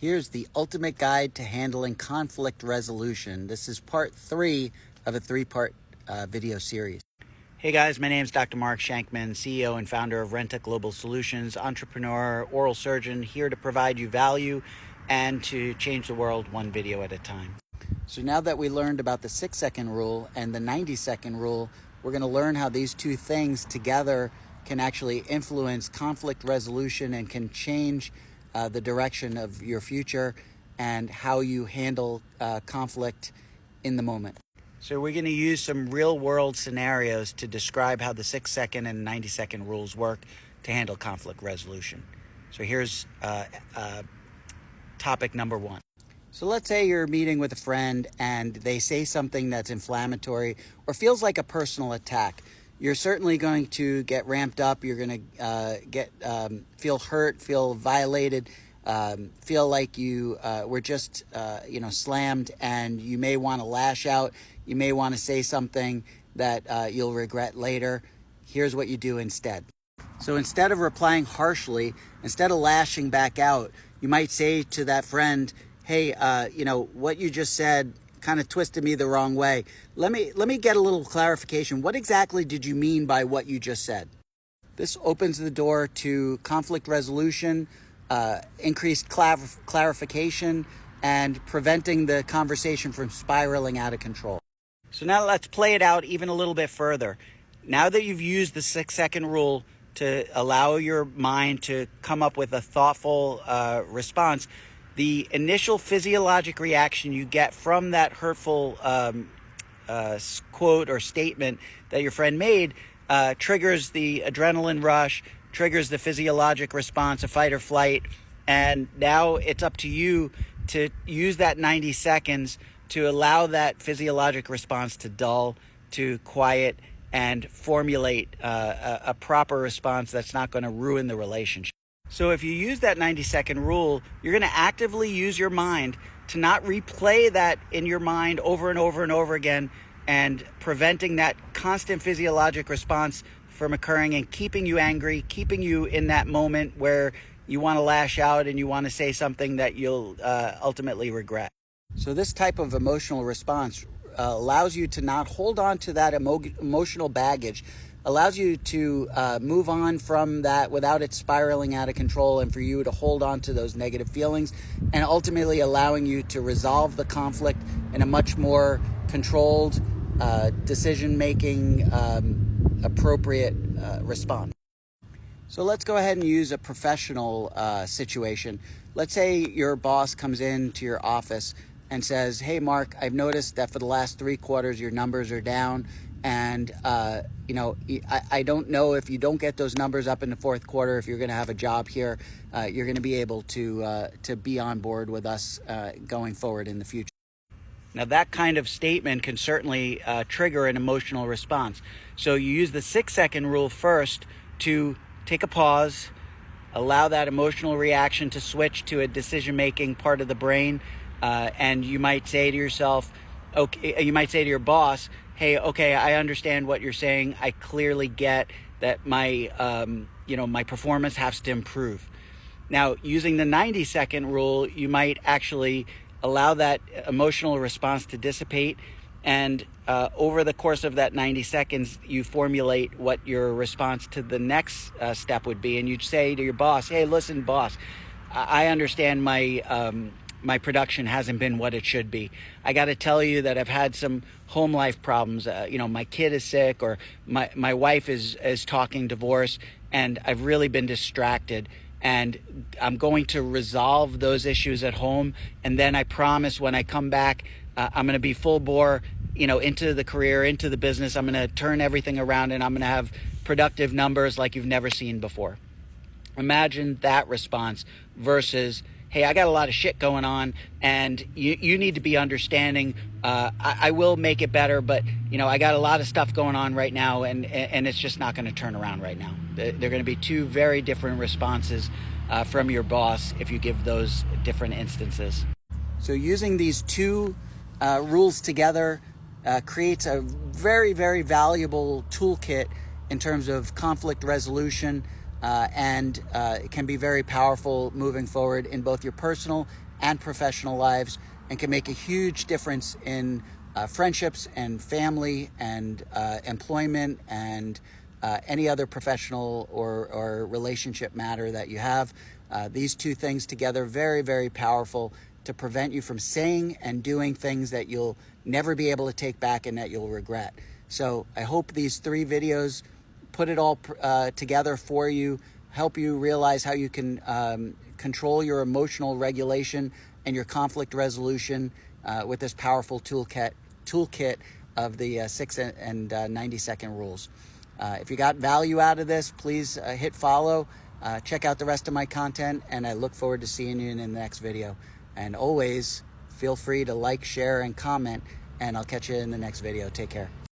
Here's the ultimate guide to handling conflict resolution. This is part 3 of a 3-part video series. Hey guys, my name is Dr. Mark Shankman, CEO and founder of Rentec Global Solutions, entrepreneur, oral surgeon, here to provide you value and to change the world one video at a time. So now that we learned about the 6-second rule and the 90-second rule, we're going to learn how these two things together can actually influence conflict resolution and can change the direction of your future and how you handle conflict in the moment. So we're going to use some real-world scenarios to describe how the 6-second and 90-second rules work to handle conflict resolution. So here's topic number 1. So let's say you're meeting with a friend and they say something that's inflammatory or feels like a personal attack. You're certainly going to get ramped up. You're going to feel hurt, feel violated, feel like you were just slammed, and you may want to lash out. You may want to say something that you'll regret later. Here's what you do instead. So instead of replying harshly, instead of lashing back out, you might say to that friend, "Hey, what you just said kind of twisted me the wrong way. Let me get a little clarification. What exactly did you mean by what you just said?" This opens the door to conflict resolution, increased clarification, and preventing the conversation from spiraling out of control. So now let's play it out even a little bit further. Now that you've used the 6-second rule to allow your mind to come up with a thoughtful response, the initial physiologic reaction you get from that hurtful quote or statement that your friend made triggers the adrenaline rush, triggers the physiologic response of fight or flight, and now it's up to you to use that 90 seconds to allow that physiologic response to dull, to quiet, and formulate a proper response that's not going to ruin the relationship. So if you use that 90-second rule, you're going to actively use your mind to not replay that in your mind over and over and over again, and preventing that constant physiologic response from occurring and keeping you angry, keeping you in that moment where you want to lash out and you want to say something that you'll ultimately regret. So this type of emotional response allows you to not hold on to that emotional baggage, allows you to move on from that without it spiraling out of control, and for you to hold on to those negative feelings, and ultimately allowing you to resolve the conflict in a much more controlled, decision-making, appropriate response. So let's go ahead and use a professional situation. Let's say your boss comes into your office and says, "Hey, Mark, I've noticed that for the last 3 quarters your numbers are down. And, I don't know if you don't get those numbers up in the 4th quarter, if you're going to have a job here, you're going to be able to be on board with us going forward in the future." Now, that kind of statement can certainly trigger an emotional response. So you use the 6-second rule first to take a pause, allow that emotional reaction to switch to a decision-making part of the brain, and you might say to yourself, you might say to your boss, "Hey, okay, I understand what you're saying. I clearly get that my performance has to improve." Now, using the 90-second rule, you might actually allow that emotional response to dissipate, and over the course of that 90 seconds, you formulate what your response to the next step would be, and you'd say to your boss, "Hey, listen, boss, I understand my production hasn't been what it should be. I got to tell you that I've had some home life problems. My kid is sick, or my wife is talking divorce, and I've really been distracted. And I'm going to resolve those issues at home. And then I promise when I come back, I'm going to be full bore, into the career, into the business. I'm going to turn everything around, and I'm going to have productive numbers like you've never seen before." Imagine that response versus, "Hey, I got a lot of shit going on, and you need to be understanding. I will make it better, but I got a lot of stuff going on right now, and it's just not going to turn around right now." They're going to be two very different responses from your boss if you give those different instances. So using these two rules together creates a very, very valuable toolkit in terms of conflict resolution. and it can be very powerful moving forward in both your personal and professional lives, and can make a huge difference in friendships and family and employment and any other professional or relationship matter that you have. These two things together, very, very powerful to prevent you from saying and doing things that you'll never be able to take back and that you'll regret. So I hope these 3 videos put it all together for you, help you realize how you can control your emotional regulation and your conflict resolution with this powerful toolkit of the 6 and 90-second rules. If you got value out of this, please hit follow, check out the rest of my content, and I look forward to seeing you in the next video. And always feel free to like, share, and comment, and I'll catch you in the next video. Take care.